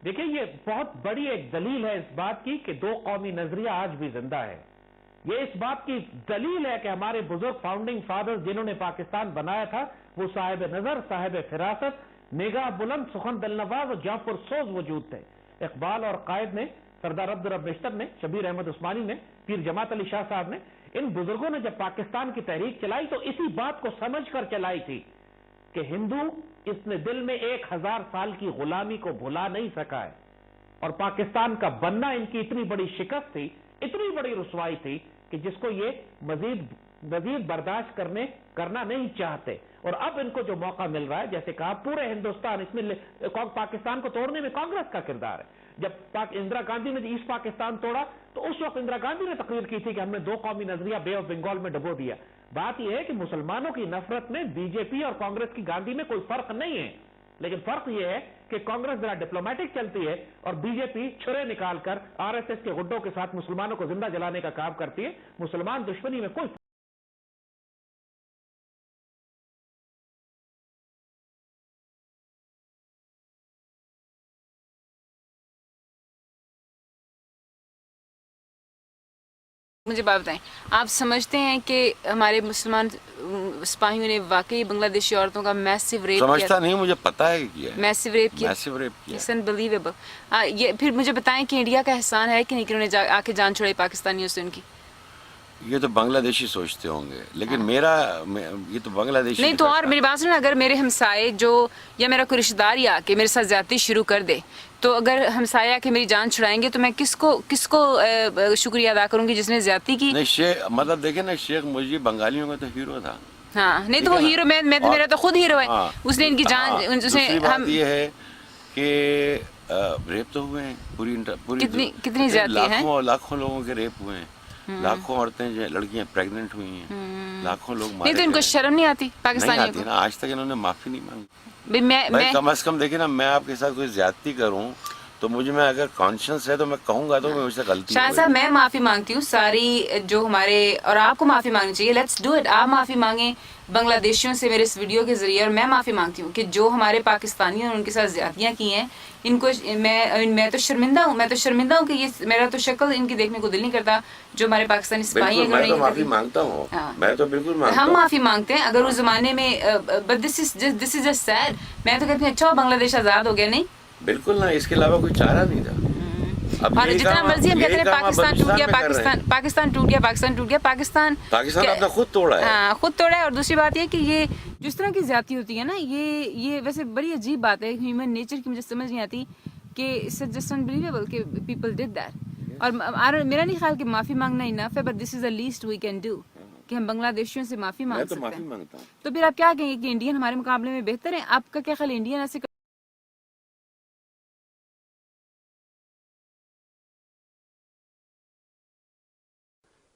دیکھیں یہ بہت بڑی ایک دلیل ہے اس بات کی کہ دو قومی نظریہ آج بھی زندہ ہے. یہ اس بات کی دلیل ہے کہ ہمارے بزرگ فاؤنڈنگ فادرز جنہوں نے پاکستان بنایا تھا وہ صاحب نظر، صاحب فراست، نگاہ بلند، سخن دل نواز اور جاں پرسوز وجود تھے. اقبال اور قائد نے، سردار عبدالرب بیشتر نے، شبیر احمد عثمانی نے، پیر جماعت علی شاہ صاحب نے، ان بزرگوں نے جب پاکستان کی تحریک چلائی تو اسی بات کو سمجھ کر چلائی تھی کہ ہندو اس نے دل میں 1000 سال کی غلامی کو بھلا نہیں سکا ہے، اور پاکستان کا بننا ان کی اتنی بڑی شکست تھی، اتنی بڑی رسوائی تھی کہ جس کو یہ مزید برداشت کرنا نہیں چاہتے. اور اب ان کو جو موقع مل رہا ہے، جیسے کہا پورے ہندوستان، اس میں پاکستان کو توڑنے میں کانگریس کا کردار ہے. جب اندرا گاندھی نے ایسٹ پاکستان توڑا تو اس وقت اندرا گاندھی نے تقریر کی تھی کہ ہم نے دو قومی نظریہ بے آف بنگال میں ڈبو دیا. بات یہ ہے کہ مسلمانوں کی نفرت میں بی جے پی اور کانگریس کی گاندھی میں کوئی فرق نہیں ہے، لیکن فرق یہ ہے کہ کانگریس ذرا ڈپلومیٹک چلتی ہے اور بی جے پی چھرے نکال کر آر ایس ایس کے غڈوں کے ساتھ مسلمانوں کو زندہ جلانے کا کام کرتی ہے. مسلمان دشمنی میں کوئی مجھے بات بتائیں، آپ سمجھتے ہیں کہ ہمارے مسلمان سپاہیوں نے واقعی بنگلہ دیشی عورتوں کا میسیو ریپ کیا؟ سمجھتا نہیں، مجھے پتا ہے کیا ہے. میسیو ریپ کیا؟ It's unbelievable. یہ پھر مجھے بتائیں کہ انڈیا کا احسان ہے کہ نہیں کہ انہوں نے آ کے جان چھوڑائی پاکستانیوں سے ان کی؟ یہ تو بنگلہ دیشی سوچتے ہوں گے، لیکن یہ تو بنگلہ دیشی نہیں تو، اور میری بات سنیں، اگر میرے ہمسائے یا میرا کوئی رشتہ دار آ کے میرے ساتھ زیادتی شروع کر دے تو اگر ہمسایہ آ کے میری جان چھڑائیں گے تو میں کس کو شکریہ ادا کروں گی جس نے زیادتی کی؟ نہیں، مطلب دیکھیں نا، شیخ مجیب بنگالیوں کا تو ہیرو تھا. ہاں، نہیں تو وہ ہیرو، میرا تو خود ہیرو ہے. اس نے ان کی جان، دوسری بات یہ ہے کہ ریپ تو ہوئے ہیں، کتنی زیادتی ہیں، لاکھوں لوگوں کے ریپ ہوئے ہیں، لاکھوں عورتیں جو لڑکیاں پریگننٹ ہوئی ہیں، لاکھوں لوگ مارے. نہیں تو ان کو شرم نہیں آتی پاکستانیوں کو؟ نہیں آتی نا، آج تک انہوں نے معافی نہیں مانگی. میں کم از کم دیکھیں نا، میں آپ کے ساتھ کوئی زیادتی کروں تو میں اگر کانشنس ہے تو میں کہوں گا تو مجھ سے غلطی. شاہ صاحب، میں معافی مانگتی ہوں ساری جو ہمارے، اور آپ کو معافی مانگنی چاہیے. Let's do it. آپ معافی مانگیں بنگلہ دیشیوں سے میرے اس ویڈیو کے ذریعے، اور میں معافی مانگتی ہوں کہ جو ہمارے پاکستانیوں نے ان کے ساتھ زیادتیاں کی ہیں، ان کو میں تو شرمندہ ہوں کہ یہ میرا تو شکل ان کی دیکھنے کو دل نہیں کرتا. جو ہمارے پاکستانی سپاہی ہیں، میں تو معافی مانگتا ہوں، میں تو بالکل مانگتا ہوں. ہم معافی مانگتے ہیں اگر اس زمانے میں، but this is just said. میں تو کہتی ہوں اچھا بنگلہ دیش آزاد ہو گیا. نہیں، بالکل نہ، اس کے علاوہ کوئی چارہ نہیں تھا. اور جتنا مرضی ہم کہتے ہیں پاکستان ٹوٹ گیا، پاکستان ٹوٹ گیا، پاکستان اپنا خود توڑا ہے. ہاں، خود توڑا ہے. اور دوسری بات یہ کہ یہ جس طرح کی زیادتی ہوتی ہے نا، یہ ویسے بڑی عجیب بات ہے ہیومن نیچر کی، مجھے سمجھ نہیں آتی کہ اٹس جسٹ انبلیویبل کہ پیپل ڈڈ دیٹ. اور میرا نہیں خیال کہ معافی مانگنا انف ہے، but this is the least we can do کہ ہم بنگلہ دیشیوں سے معافی مانگ سکتے ہیں. تو پھر آپ کیا کہیں گے کہ انڈین ہمارے مقابلے میں بہتر ہیں؟ آپ کا کیا خیال ہے انڈین ایسے؟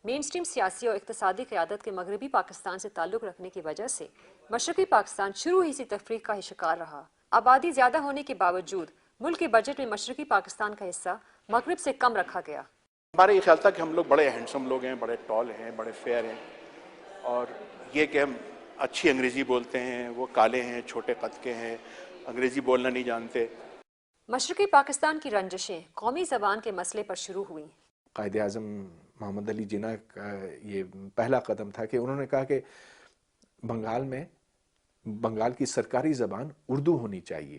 مین سٹریم سیاسی اور اقتصادی قیادت کے مغربی پاکستان سے تعلق رکھنے کی وجہ سے مشرقی پاکستان شروع ہی سے تفریق کا ہی شکار رہا. آبادی زیادہ ہونے کے باوجود ملک کے بجٹ میں مشرقی پاکستان کا حصہ مغرب سے کم رکھا گیا. ہمارا یہ خیال تھا کہ ہم لوگ بڑے ہینڈسم لوگ ہیں، بڑے ٹال ہیں، بڑے فیئر ہیں، اور یہ کہ ہم اچھی انگریزی بولتے ہیں، وہ کالے ہیں، چھوٹے قد کے ہیں، انگریزی بولنا نہیں جانتے. مشرقی پاکستان کی رنجشیں قومی زبان کے مسئلے پر شروع ہوئیں. قائد اعظم محمد علی جناح کا یہ پہلا قدم تھا کہ انہوں نے کہا کہ بنگال کی سرکاری زبان اردو ہونی چاہیے.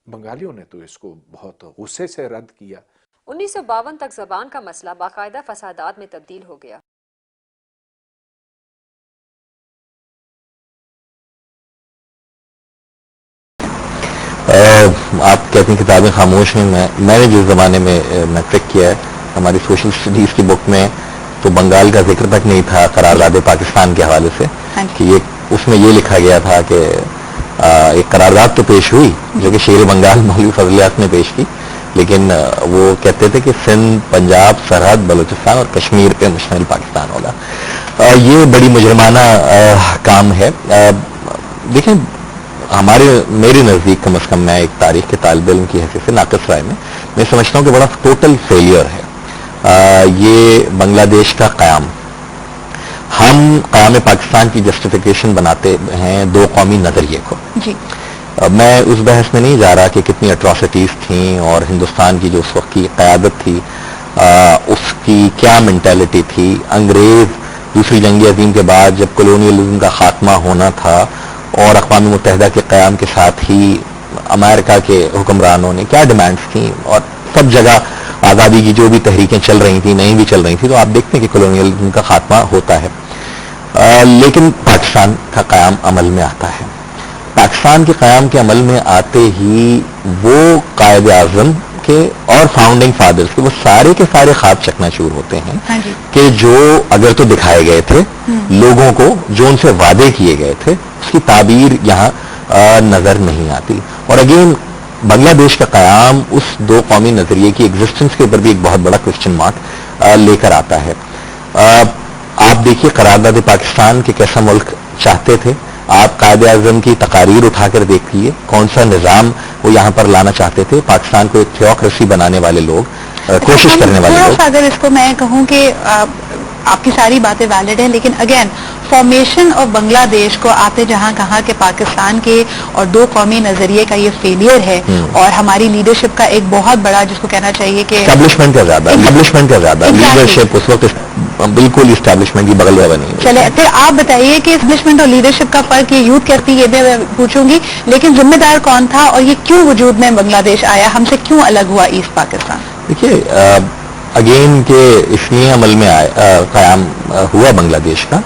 بنگالیوں نے تو اس کو بہت غصے سے رد کیا. 1952 تک زبان کا مسئلہ باقاعدہ فسادات میں تبدیل ہو گیا. آپ کہتے ہیں کتابیں خاموش ہیں. میں نے جس زمانے میں میٹرک کیا ہے، ہماری سوشل اسٹڈیز کی بک میں تو بنگال کا ذکر تک نہیں تھا قرارداد پاکستان کے حوالے سے، کہ اس میں یہ لکھا گیا تھا کہ ایک قرارداد تو پیش ہوئی جو کہ شیر بنگال مولوی فضلیات نے پیش کی، لیکن وہ کہتے تھے کہ سندھ، پنجاب، سرحد، بلوچستان اور کشمیر پہ مشتمل پاکستان ہوگا. یہ بڑی مجرمانہ کام ہے. دیکھیں، میرے نزدیک کم از کم، میں ایک تاریخ کے طالب علم کی حیثیت سے ناقص رائے میں سمجھتا ہوں کہ بڑا ٹوٹل فیلئر ہے یہ بنگلہ دیش کا قیام. ہم قیام پاکستان کی جسٹیفیکیشن بناتے ہیں دو قومی نظریے کو. میں اس بحث میں نہیں جا رہا کہ کتنی اٹراسٹیز تھیں اور ہندوستان کی جو اس وقت کی قیادت تھی اس کی کیا مینٹیلٹی تھی. انگریز دوسری جنگ عظیم کے بعد جب کولونیلزم کا خاتمہ ہونا تھا اور اقوام متحدہ کے قیام کے ساتھ ہی امریکہ کے حکمرانوں نے کیا ڈیمانڈز تھیں اور سب جگہ آزادی کی جو بھی تحریکیں چل رہی تھیں نہیں بھی چل رہی تھیں, تو آپ دیکھتے ہیں کہ کولونیلزم کا خاتمہ ہوتا ہے. لیکن پاکستان کا قیام عمل میں آتا ہے. پاکستان کے قیام کے عمل میں آتے ہی وہ قائد اعظم کے اور فاؤنڈنگ فادرز کے وہ سارے کے سارے خواب چکنا چور ہوتے ہیں کہ جو اگر تو دکھائے گئے تھے لوگوں کو, جو ان سے وعدے کیے گئے تھے, اس کی تعبیر یہاں نظر نہیں آتی. اور اگین بنگلہ دیش کا قیام اس دو قومی نظریے کی ایگزسٹنس کے اوپر بھی ایک بہت بڑا کوشچن مارک لے کر آتا ہے. آپ دیکھیے قرارداد پاکستان کے کیسا ملک چاہتے تھے, آپ قائد اعظم کی تقاریر اٹھا کر دیکھیے کون سا نظام وہ یہاں پر لانا چاہتے تھے. پاکستان کو ایک تھیوکریسی بنانے والے لوگ, کوشش کرنے والے لوگ. اگر اس کو میں کہوں کہ آپ کی ساری باتیں ویلڈ ہیں, لیکن اگین فارمیشن آف بنگلہ دیش کو آپ نے جہاں کہا کہ پاکستان کے اور دو قومی نظریے کا یہ فیلئر ہے اور ہماری لیڈرشپ کا ایک بہت بڑا جس کو کہنا چاہیے کہ اسٹیبلشمنٹ کا زیادہ لیڈرشپ اس وقت بالکل اسٹیبلشمنٹ کی بغل میں بنی. چلے پھر آپ بتائیے کہ اسٹیبلشمنٹ اور لیڈرشپ کا فرق یہ یوتھ کرتی ہے, یہ میں پوچھوں گی, لیکن ذمہ دار کون تھا اور یہ کیوں وجود میں بنگلہ دیش آیا, ہم سے کیوں الگ ہوا ایسٹ پاکستان؟ دیکھیے اگین کہ اس لیے عمل میں قیام ہوا بنگلہ دیش کا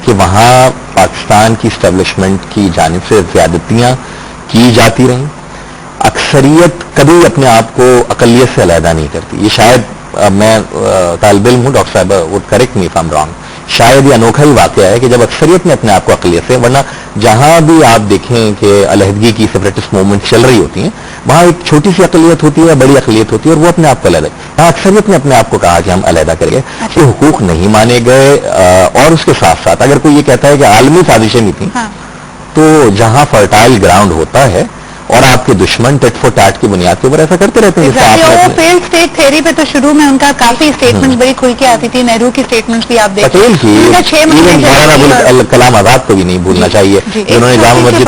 کہ وہاں پاکستان کی اسٹیبلشمنٹ کی جانب سے زیادتیاں کی جاتی رہیں. اکثریت کبھی اپنے آپ کو اقلیت سے علیحدہ نہیں کرتی. یہ شاید میں طالب علم ہوں, ڈاکٹر صاحب would correct me if I am wrong, شاید یہ انوکھا ہی واقعہ ہے کہ جب اکثریت نے اپنے آپ کو اقلیت سے, ورنہ جہاں بھی آپ دیکھیں کہ علیحدگی کی سیپریٹسٹ موومنٹ چل رہی ہوتی ہیں وہاں ایک چھوٹی سی اقلیت ہوتی ہے, بڑی اقلیت ہوتی ہے اور وہ اپنے آپ کو علیحدہ, یہاں اکثریت نے اپنے آپ کو کہا کہ ہم علیحدہ کریں گے. یہ حقوق نہیں مانے گئے. اور اس کے ساتھ ساتھ اگر کوئی یہ کہتا ہے کہ عالمی سازشیں بھی تھیں, تو جہاں فرٹائل گراؤنڈ ہوتا ہے اور آپ کے دشمن ٹٹ فور ٹیٹ کی بنیاد کے اوپر ایسا کرتے رہتے ہیں. فیلڈ اسٹیٹ تھیوری پہ تو شروع میں ان کا کافی اسٹیٹمنٹس بڑی کھل کے آتی تھی. نہرو کی اسٹیٹمنٹس بھی آپ دیکھیں, پٹیل کی کلام آزاد کو بھی نہیں بھولنا چاہیے, انہوں نے جامع مسجد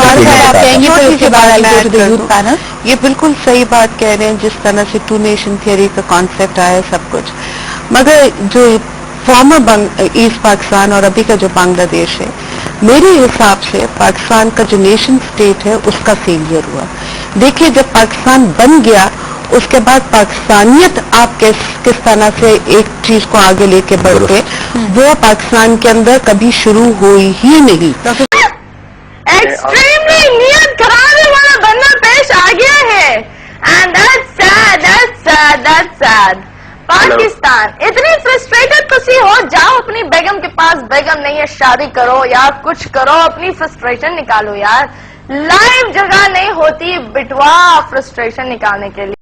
یہ بالکل صحیح بات کہہ رہے ہیں جس طرح سے ٹو نیشن تھیوری کا کانسیپٹ آیا سب کچھ. مگر جو فارمر ایسٹ پاکستان اور ابھی کا جو بنگلہ دیش ہے, میرے حساب سے پاکستان کا جو نیشن اسٹیٹ ہے اس کا فیلئر ہوا. دیکھیے جب پاکستان بن گیا اس کے بعد پاکستانیت آپ کس طرح سے ایک چیز کو آگے لے کے بڑھتے, وہ پاکستان کے اندر کبھی شروع ہوئی ہی نہیں. ایکسٹریملی نیت کرانے والا بندہ پیش آ گیا ہے, and that's sad, that's sad, that's sad. Pakistan اتنی فرسٹریٹڈ کسی ہو, جاؤ اپنی بیگم کے پاس, بیگم نہیں ہے شادی کرو یا کچھ کرو, اپنی فرسٹریشن نکالو یار. لائیو جگہ نہیں ہوتی بٹوا فرسٹریشن نکالنے کے لیے.